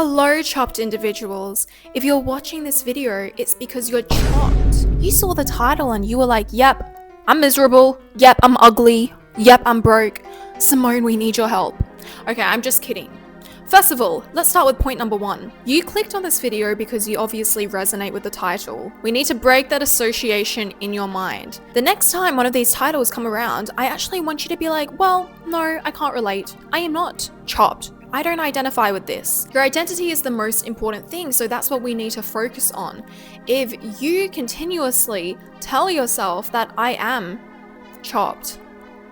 Hello chopped individuals. If you're watching this video, it's because you're chopped. You saw the title and you were like, yep, I'm miserable. Yep, I'm ugly. Yep, I'm broke. Simone, we need your help. Okay, I'm just kidding. First of all, let's start with point number 1. You clicked on this video because you obviously resonate with the title. We need to break that association in your mind. The next time one of these titles come around, I actually want you to be like, well, no, I can't relate. I am not chopped. I don't identify with this. Your identity is the most important thing, so that's what we need to focus on. If you continuously tell yourself that I am chopped,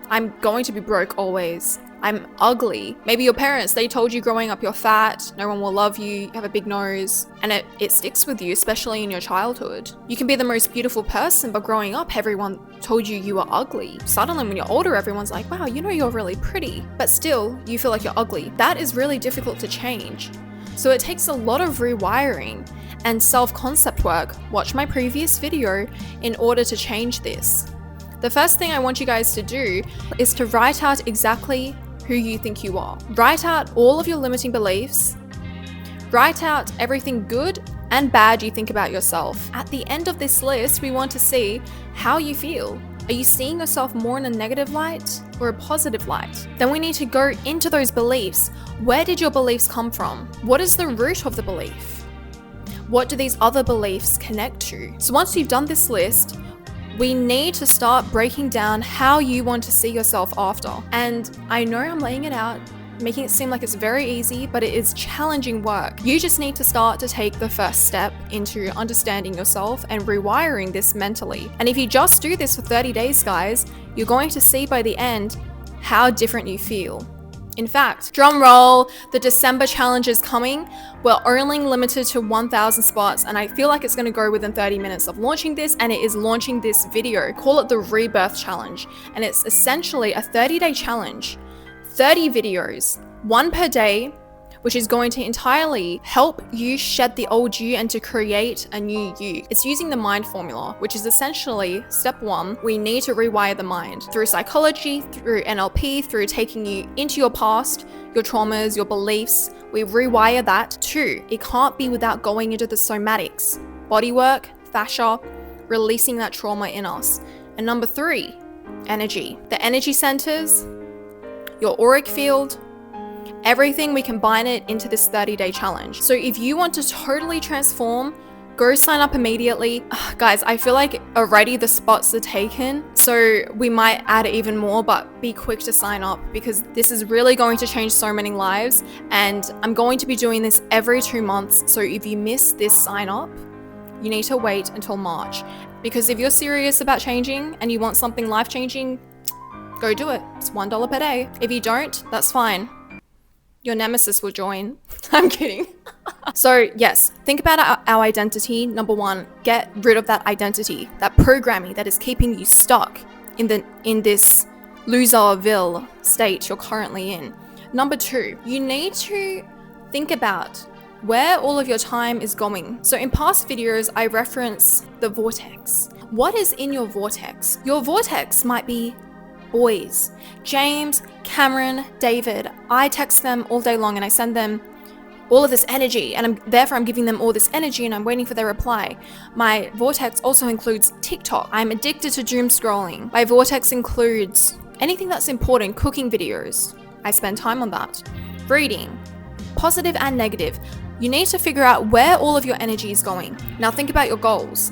I'm going to be broke always, I'm ugly. Maybe your parents, they told you growing up you're fat, no one will love you, you have a big nose, and it sticks with you, especially in your childhood. You can be the most beautiful person, but growing up, everyone told you you were ugly. Suddenly, when you're older, everyone's like, wow, you know you're really pretty, but still, you feel like you're ugly. That is really difficult to change. So it takes a lot of rewiring and self-concept work. Watch my previous video in order to change this. The first thing I want you guys to do is to write out exactly who you think you are. Write out all of your limiting beliefs. Write out everything good and bad you think about yourself. At the end of this list, we want to see how you feel. Are you seeing yourself more in a negative light or a positive light? Then we need to go into those beliefs. Where did your beliefs come from? What is the root of the belief? What do these other beliefs connect to? So once you've done this list, we need to start breaking down how you want to see yourself after. And I know I'm laying it out, making it seem like it's very easy, but it is challenging work. You just need to start to take the first step into understanding yourself and rewiring this mentally. And if you just do this for 30 days, guys, you're going to see by the end how different you feel. In fact, drum roll, the December challenge is coming. We're only limited to 1,000 spots, and I feel like it's going to go within 30 minutes of launching this, and it is launching this video. Call it the Rebirth challenge, and it's essentially a 30-day challenge, 30 videos, 1 per day, which is going to entirely help you shed the old you and to create a new you. It's using the mind formula, which is essentially step 1. We need to rewire the mind through psychology, through NLP, through taking you into your past, your traumas, your beliefs. We rewire that too. It can't be without going into the somatics, bodywork, fascia, releasing that trauma in us. And number 3, energy. The energy centers, your auric field, everything, we combine it into this 30-day challenge. So if you want to totally transform, go sign up immediately. Guys, I feel like already the spots are taken, so we might add even more, but be quick to sign up because this is really going to change so many lives. And I'm going to be doing this every 2 months. So if you miss this sign up, you need to wait until March. Because if you're serious about changing and you want something life-changing, go do it. It's $1 per day. If you don't, that's fine. Your nemesis will join. I'm kidding. So yes, think about our identity. Number 1, get rid of that identity, that programming that is keeping you stuck in this loserville state you're currently in. Number 2, you need to think about where all of your time is going. So in past videos, I reference the vortex. What is in your vortex? Your vortex might be boys. James, Cameron, David. I text them all day long and I send them all of this energy, and I'm giving them all this energy and I'm waiting for their reply. My vortex also includes TikTok. I'm addicted to doom scrolling. My vortex includes anything that's important, cooking videos. I spend time on that. Reading, positive and negative. You need to figure out where all of your energy is going. Now think about your goals.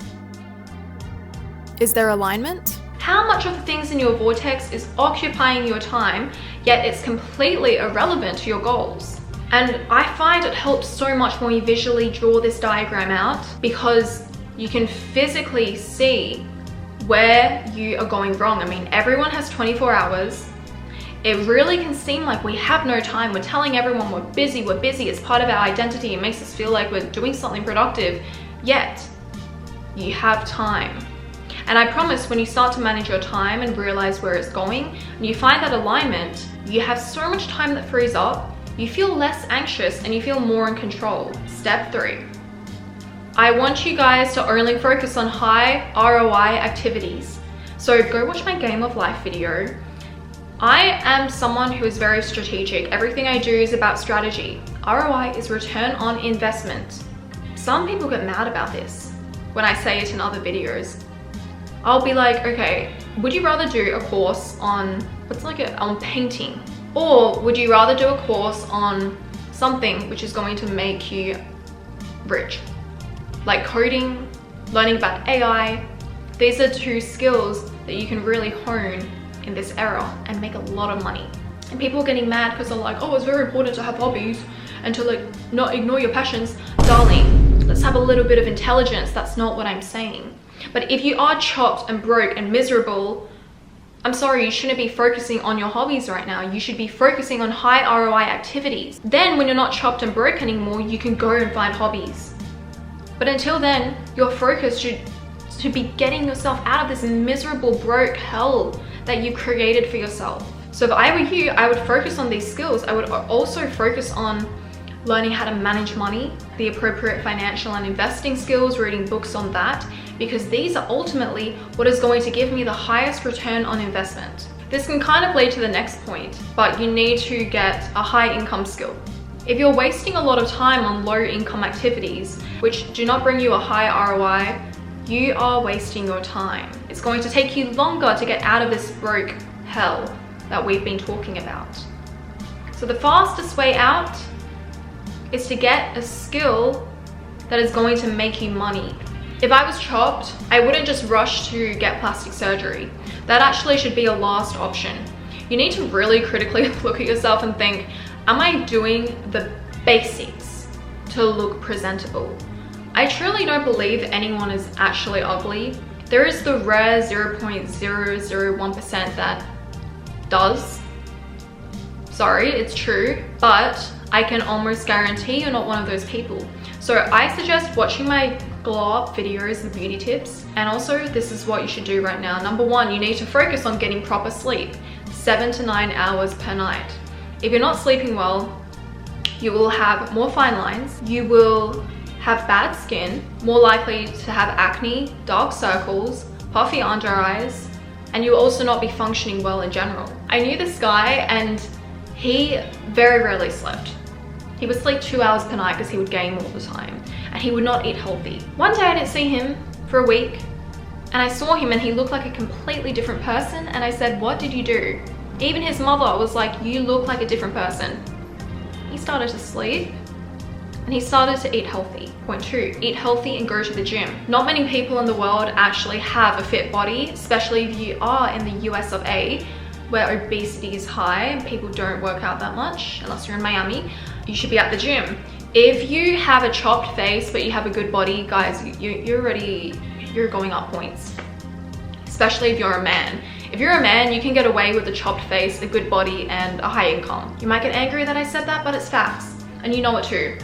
Is there alignment? How much of the things in your vortex is occupying your time, yet it's completely irrelevant to your goals? And I find it helps so much when you visually draw this diagram out because you can physically see where you are going wrong. I mean, everyone has 24 hours. It really can seem like we have no time. We're telling everyone we're busy, it's part of our identity. It makes us feel like we're doing something productive, yet you have time. And I promise when you start to manage your time and realize where it's going, and you find that alignment, you have so much time that frees up, you feel less anxious and you feel more in control. Step 3. I want you guys to only focus on high ROI activities. So go watch my Game of Life video. I am someone who is very strategic. Everything I do is about strategy. ROI is return on investment. Some people get mad about this when I say it in other videos. I'll be like, okay, would you rather do a course on, on painting? Or would you rather do a course on something which is going to make you rich? Like coding, learning about AI. These are two skills that you can really hone in this era and make a lot of money. And people are getting mad because they're like, oh, it's very important to have hobbies and to like not ignore your passions. Darling, let's have a little bit of intelligence. That's not what I'm saying. But if you are chopped and broke and miserable, I'm sorry, you shouldn't be focusing on your hobbies right now. You should be focusing on high ROI activities. Then when you're not chopped and broke anymore, you can go and find hobbies. But until then, your focus should be getting yourself out of this miserable broke hell that you've created for yourself. So if I were you, I would focus on these skills. I would also focus on learning how to manage money, the appropriate financial and investing skills, reading books on that, because these are ultimately what is going to give me the highest return on investment. This can kind of lead to the next point, but you need to get a high income skill. If you're wasting a lot of time on low income activities, which do not bring you a high ROI, you are wasting your time. It's going to take you longer to get out of this broke hell that we've been talking about. So the fastest way out is to get a skill that is going to make you money. If I was chopped, I wouldn't just rush to get plastic surgery. That actually should be a last option. You need to really critically look at yourself and think, am I doing the basics to look presentable? I truly don't believe anyone is actually ugly. There is the rare 0.001% that does. Sorry, it's true, but I can almost guarantee you're not one of those people. So I suggest watching my glow up videos and beauty tips. And also, this is what you should do right now. Number one, you need to focus on getting proper sleep, 7 to 9 hours per night. If you're not sleeping well, you will have more fine lines, you will have bad skin, more likely to have acne, dark circles, puffy under eyes, and you will also not be functioning well in general. I knew this guy and he very rarely slept. He would sleep 2 hours per night because he would game all the time and he would not eat healthy. One day I didn't see him for a week and I saw him and he looked like a completely different person and I said, what did you do? Even his mother was like, you look like a different person. He started to sleep and he started to eat healthy. Point 2, eat healthy and go to the gym. Not many people in the world actually have a fit body, especially if you are in the US of A, where obesity is high and people don't work out that much, unless you're in Miami. You should be at the gym. If you have a chopped face but you have a good body, guys, you're going up points. Especially if you're a man. If you're a man, you can get away with a chopped face, a good body, and a high income. You might get angry that I said that, but it's facts, and you know it too.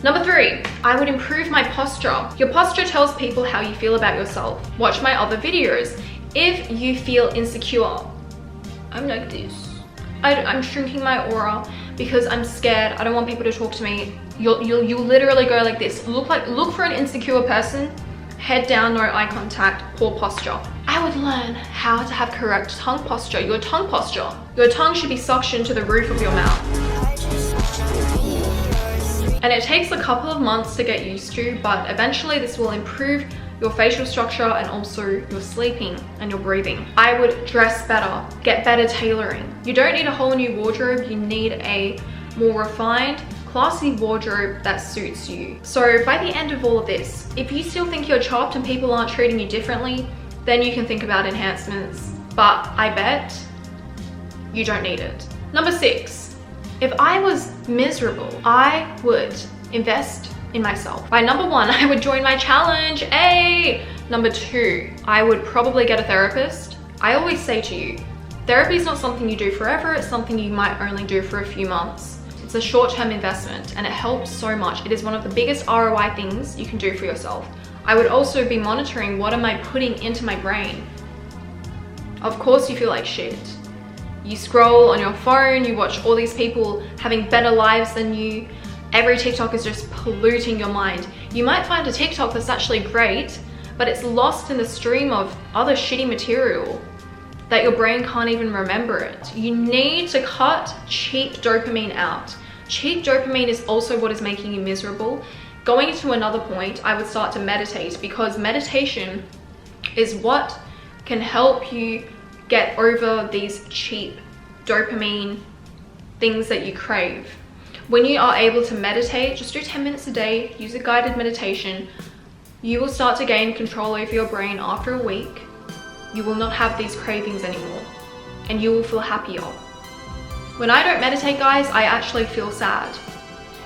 Number 3, I would improve my posture. Your posture tells people how you feel about yourself. Watch my other videos. If you feel insecure, I'm like this. I'm shrinking my aura because I'm scared. I don't want people to talk to me. You'll literally go like this. Look for an insecure person. Head down, no eye contact, poor posture. I would learn how to have correct tongue posture. Your tongue posture. Your tongue should be suctioned to the roof of your mouth. And it takes a couple of months to get used to, but eventually this will improve your facial structure and also your sleeping and your breathing. I would dress better, get better tailoring. You don't need a whole new wardrobe, you need a more refined, classy wardrobe that suits you. So by the end of all of this, if you still think you're chopped and people aren't treating you differently, then you can think about enhancements. But I bet you don't need it. Number 6. If I was miserable, I would invest in myself. By number 1, I would join my challenge. Hey! Number 2, I would probably get a therapist. I always say to you, therapy is not something you do forever, it's something you might only do for a few months. It's a short-term investment and it helps so much. It is one of the biggest ROI things you can do for yourself. I would also be monitoring what am I putting into my brain. Of course you feel like shit. You scroll on your phone, you watch all these people having better lives than you. Every TikTok is just polluting your mind. You might find a TikTok that's actually great, but it's lost in the stream of other shitty material that your brain can't even remember it. You need to cut cheap dopamine out. Cheap dopamine is also what is making you miserable. Going to another point, I would start to meditate, because meditation is what can help you get over these cheap dopamine things that you crave. When you are able to meditate, just do 10 minutes a day, use a guided meditation, you will start to gain control over your brain after a week. You will not have these cravings anymore, and you will feel happier. When I don't meditate, guys, I actually feel sad.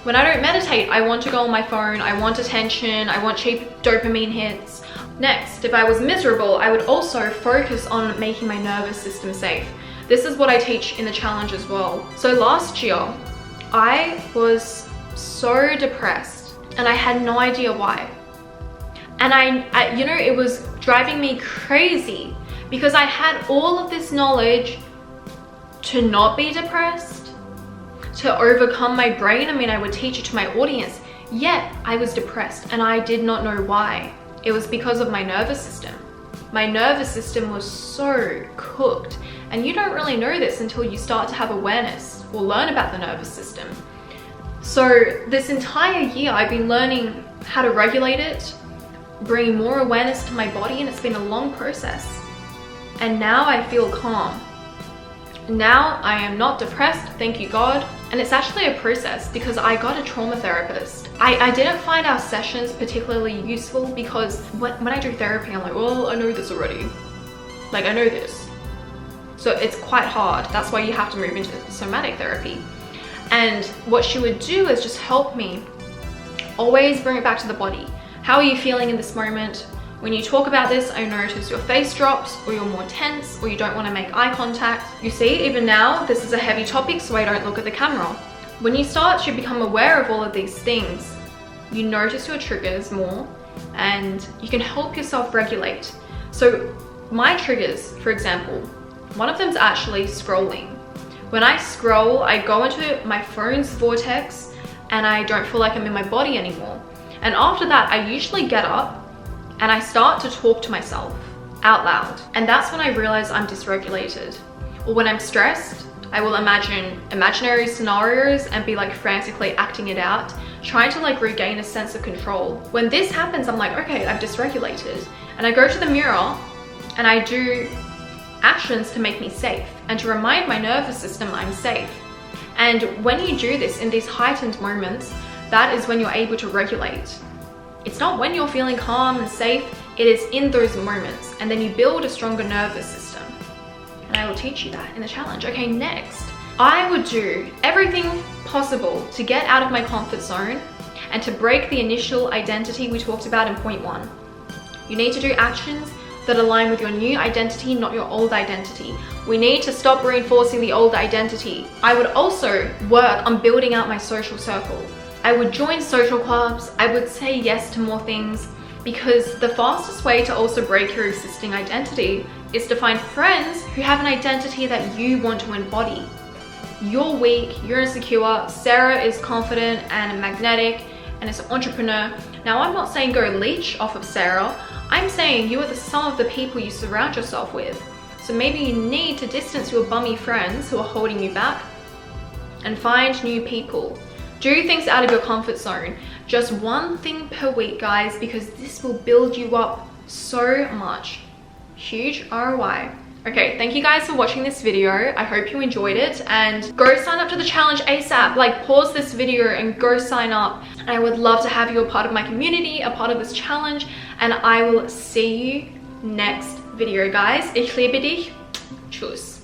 When I don't meditate, I want to go on my phone, I want attention, I want cheap dopamine hits. Next, if I was miserable, I would also focus on making my nervous system safe. This is what I teach in the challenge as well. So last year, I was so depressed and I had no idea why. And I you know, it was driving me crazy because I had all of this knowledge to not be depressed, to overcome my brain. I mean, I would teach it to my audience, yet I was depressed and I did not know why. It was because of my nervous system. My nervous system was so cooked, and you don't really know this until you start to have awareness or learn about the nervous system. So this entire year I've been learning how to regulate it, bringing more awareness to my body, and it's been a long process. And now I feel calm. Now I am not depressed, thank you God. And it's actually a process because I got a trauma therapist. I didn't find our sessions particularly useful because when I do therapy, I'm like, well, I know this already. Like, I know this. So it's quite hard. That's why you have to move into somatic therapy. And what she would do is just help me always bring it back to the body. How are you feeling in this moment? When you talk about this, I notice your face drops, or you're more tense, or you don't want to make eye contact. You see, even now, this is a heavy topic, so I don't look at the camera. When you start to become aware of all of these things, you notice your triggers more, and you can help yourself regulate. So my triggers, for example, one of them is actually scrolling. When I scroll, I go into my phone's vortex, and I don't feel like I'm in my body anymore. And after that, I usually get up, and I start to talk to myself out loud. And that's when I realize I'm dysregulated. Or when I'm stressed, I will imagine imaginary scenarios and be like frantically acting it out, trying to like regain a sense of control. When this happens, I'm like, okay, I'm dysregulated. And I go to the mirror and I do actions to make me safe and to remind my nervous system I'm safe. And when you do this in these heightened moments, that is when you're able to regulate. It's not when you're feeling calm and safe, it is in those moments. And then you build a stronger nervous system. And I will teach you that in the challenge. Okay, next, I would do everything possible to get out of my comfort zone and to break the initial identity we talked about in point 1. You need to do actions that align with your new identity, not your old identity. We need to stop reinforcing the old identity. I would also work on building out my social circle. I would join social clubs, I would say yes to more things, because the fastest way to also break your existing identity is to find friends who have an identity that you want to embody. You're weak, you're insecure, Sarah is confident and magnetic and is an entrepreneur. Now, I'm not saying go leech off of Sarah, I'm saying you are the sum of the people you surround yourself with. So maybe you need to distance your bummy friends who are holding you back and find new people. Do things out of your comfort zone. Just one thing per week, guys, because this will build you up so much. Huge ROI. Okay, thank you guys for watching this video. I hope you enjoyed it, and go sign up to the challenge ASAP. Like, pause this video and go sign up. And I would love to have you a part of my community, a part of this challenge, and I will see you next video, guys. Ich liebe dich. Tschüss.